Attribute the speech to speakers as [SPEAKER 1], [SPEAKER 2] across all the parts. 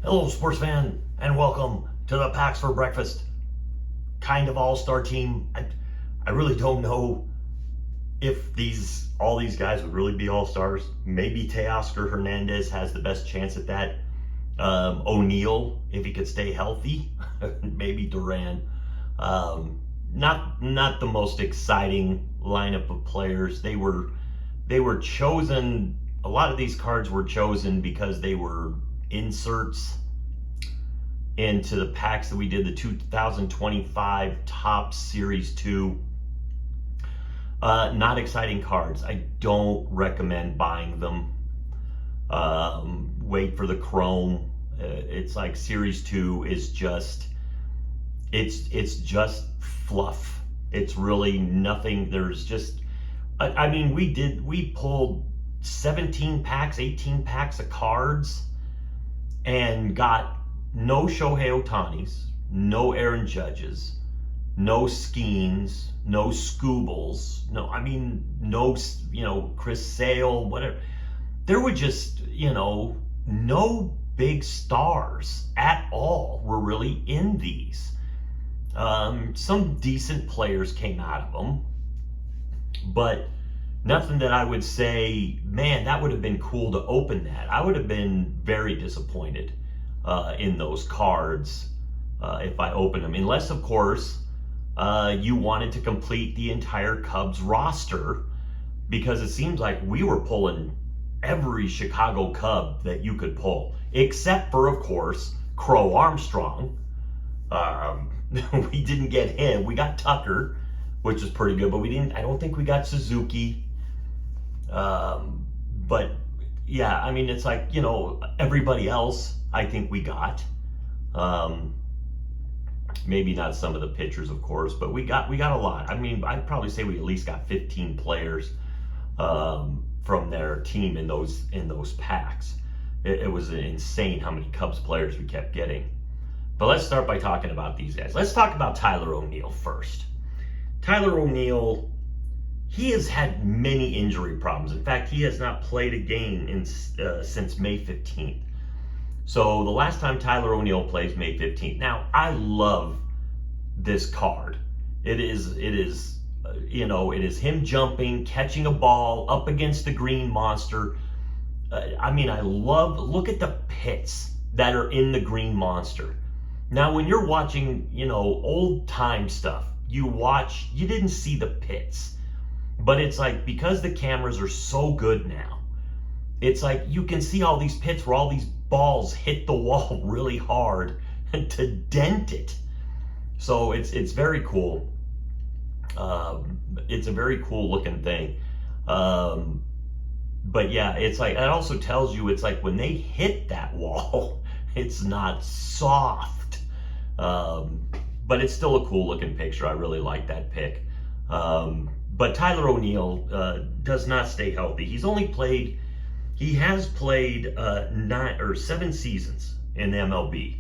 [SPEAKER 1] Hello, sports fan, and welcome to the Packs for Breakfast kind of all-star team. I really don't know if all these guys would really be all-stars. Maybe Teoscar Hernandez has the best chance at that. O'Neill, if he could stay healthy, maybe Duran. Not the most exciting lineup of players. They were chosen. A lot of these cards were chosen because they were inserts into the packs that we did, the 2025 Topps Series 2. Not exciting cards. I don't recommend buying them. Wait for the Chrome. It's like Series 2 is just, it's just fluff. It's really nothing. There's just, I mean, we pulled 17 packs, 18 packs of cards and got no Shohei Ohtanis, no Aaron Judges, no Skeens, no Scoobles, no Chris Sale, whatever. There were just, no big stars at all were really in these. Some decent players came out of them, but nothing that I would say, man, that would have been cool to open that. I would have been very disappointed in those cards if I opened them. Unless, of course, you wanted to complete the entire Cubs roster, because it seems like we were pulling every Chicago Cub that you could pull, except for, of course, Crow Armstrong. We didn't get him. We got Tucker, which is pretty good, but I don't think we got Suzuki. But yeah, I mean, it's like, everybody else I think we got. Maybe not some of the pitchers, of course, but we got a lot. I mean, I'd probably say we at least got 15 players from their team in those packs. It was insane how many Cubs players we kept getting. But let's start by talking about these guys. Let's talk about Tyler O'Neill first. Tyler O'Neill, he has had many injury problems. In fact, he has not played a game since May 15th. So the last time Tyler O'Neill plays, May 15th. Now, I love this card. It is him jumping, catching a ball up against the green monster. Look at the pits that are in the green monster. Now, when you're watching, old time stuff, you didn't see the pits. But it's like, because the cameras are so good now, it's like you can see all these pits where all these balls hit the wall really hard to dent it. So it's very cool. It's a very cool looking thing. But yeah, it's like, it also tells you, it's like when they hit that wall, it's not soft. But it's still a cool looking picture. I really like that pick. But Tyler O'Neill does not stay healthy. He has played 7 seasons in the MLB.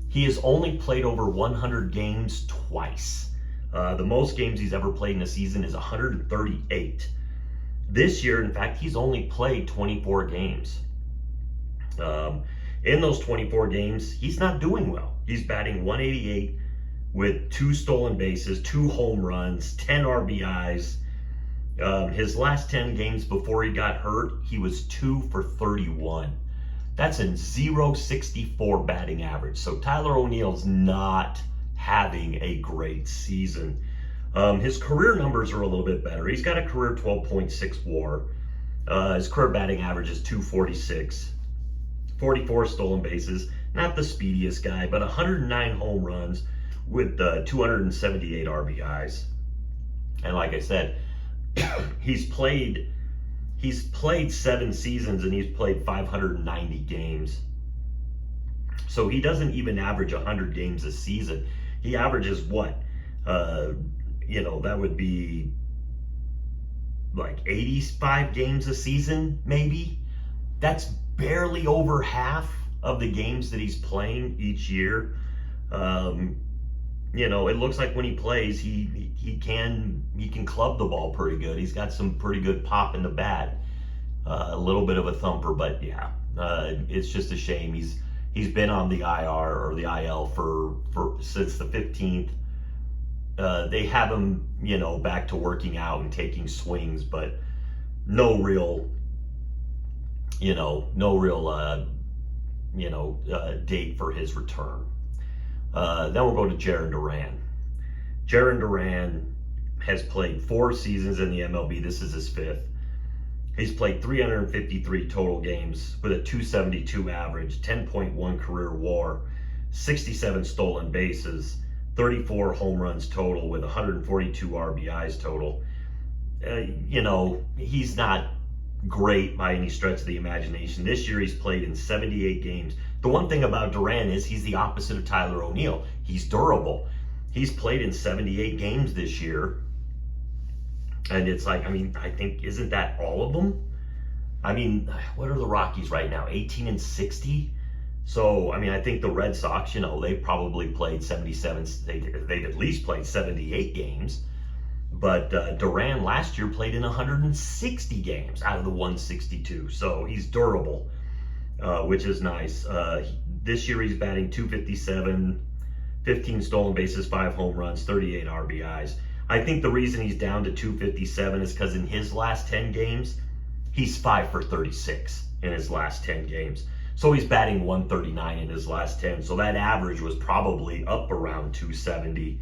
[SPEAKER 1] He has only played over 100 games twice. The most games he's ever played in a season is 138. This year, in fact, he's only played 24 games. In those 24 games, he's not doing well. He's batting 188 with 2 stolen bases, 2 home runs, 10 RBIs. His last 10 games before he got hurt, he was 2 for 31. That's a .064 batting average. So Tyler O'Neill's not having a great season. His career numbers are a little bit better. He's got a career 12.6 WAR. His career batting average is 246. 44 stolen bases. Not the speediest guy, but 109 home runs with 278 RBIs. And like I said, he's played 7 seasons and he's played 590 games. So he doesn't even average 100 games a season. He averages what? That would be like 85 games a season, maybe. That's barely over half of the games that he's playing each year. It looks like when he plays, he can club the ball pretty good. He's got some pretty good pop in the bat. A little bit of a thumper, but yeah, it's just a shame. He's been on the IR or the IL for since the 15th. They have him, back to working out and taking swings, but no real, date for his return. Then we'll go to Jarren Duran. Jarren Duran has played 4 seasons in the MLB. This is his 5th. He's played 353 total games with a 272 average, 10.1 career WAR, 67 stolen bases, 34 home runs total with 142 RBIs total. He's not great by any stretch of the imagination. This year he's played in 78 games. The one thing about Duran is he's the opposite of Tyler O'Neill. He's durable. He's played in 78 games this year. And it's like, I think, isn't that all of them? What are the Rockies right now? 18-60? So, I think the Red Sox, they probably played 77, they've at least played 78 games. But Duran last year played in 160 games out of the 162. So he's durable, which is nice. This year he's batting .257, 15 stolen bases, 5 home runs, 38 RBIs. I think the reason he's down to .257 is because in his last 10 games, he's 5 for 36 in his last 10 games. So he's batting .139 in his last 10. So that average was probably up around .270.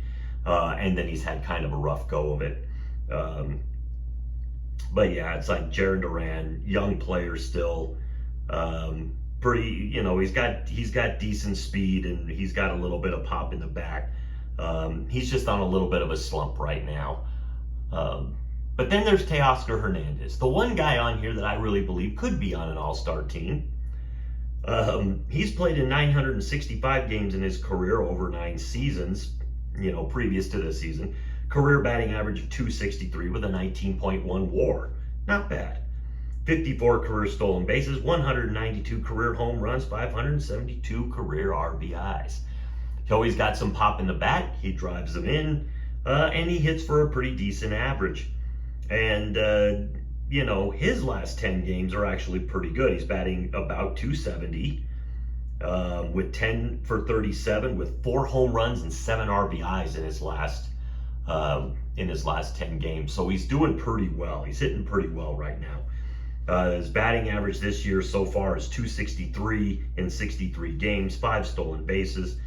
[SPEAKER 1] And then he's had kind of a rough go of it. But yeah, it's like Jarren Duran, young player still, pretty, he's got decent speed and he's got a little bit of pop in the back. He's just on a little bit of a slump right now. But then there's Teoscar Hernandez, the one guy on here that I really believe could be on an all-star team. He's played in 965 games in his career over 9 seasons, previous to this season. Career batting average of .263 with a 19.1 WAR. Not bad. 54 career stolen bases, 192 career home runs, 572 career RBIs. He always got some pop in the bat. He drives them in, and he hits for a pretty decent average. And, his last 10 games are actually pretty good. He's batting about .270. With 10 for 37, with 4 home runs and 7 RBIs in his last 10 games. So he's doing pretty well. He's hitting pretty well right now. His batting average this year so far is .263 in 63 games, 5 stolen bases,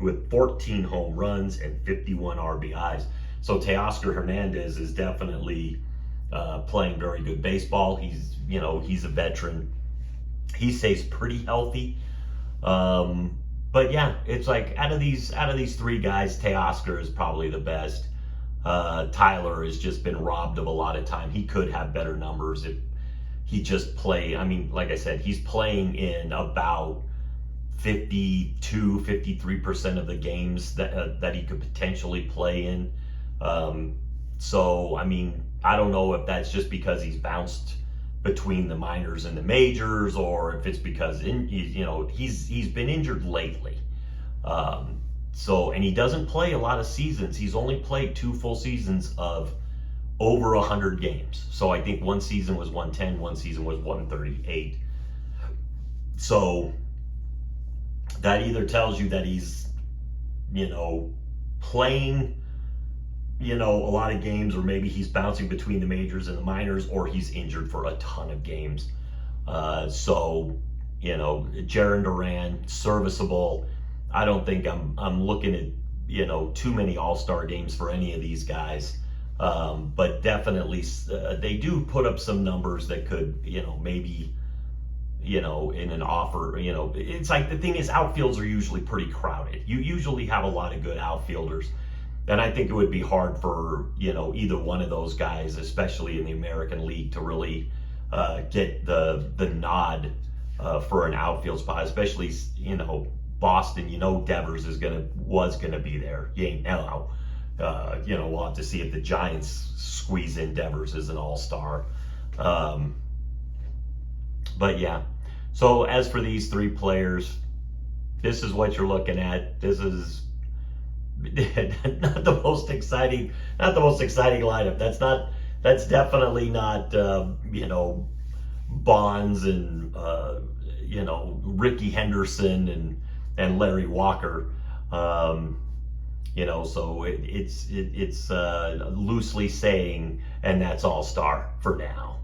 [SPEAKER 1] with 14 home runs and 51 RBIs. So Teoscar Hernandez is definitely playing very good baseball. He's a veteran. He stays pretty healthy. But yeah, it's like out of these 3 guys, Teoscar is probably the best. Tyler has just been robbed of a lot of time. He could have better numbers if he just play. Like I said, he's playing in about 53% of the games that he could potentially play in. So I don't know if that's just because he's bounced between the minors and the majors, or if it's because he's been injured lately. And he doesn't play a lot of seasons. He's only played 2 full seasons of over 100 games. So I think one season was 110, one season was 138. So that either tells you that he's, playing, a lot of games, or maybe he's bouncing between the majors and the minors, or he's injured for a ton of games. Jarren Duran, serviceable. I don't think I'm looking at, too many all-star games for any of these guys. But definitely they do put up some numbers that could, maybe, in an offer, it's like, the thing is, outfields are usually pretty crowded. You usually have a lot of good outfielders. And I think it would be hard for, either one of those guys, especially in the American League, to really get the nod for an outfield spot, especially, Boston. Devers was gonna be there. You ain't know. We'll have to see if the Giants squeeze in Devers as an all-star. But yeah. So as for these 3 players, this is what you're looking at. This is not the most exciting lineup. That's definitely not Bonds and Ricky Henderson and Larry Walker. So it's loosely saying, and that's all-star for now.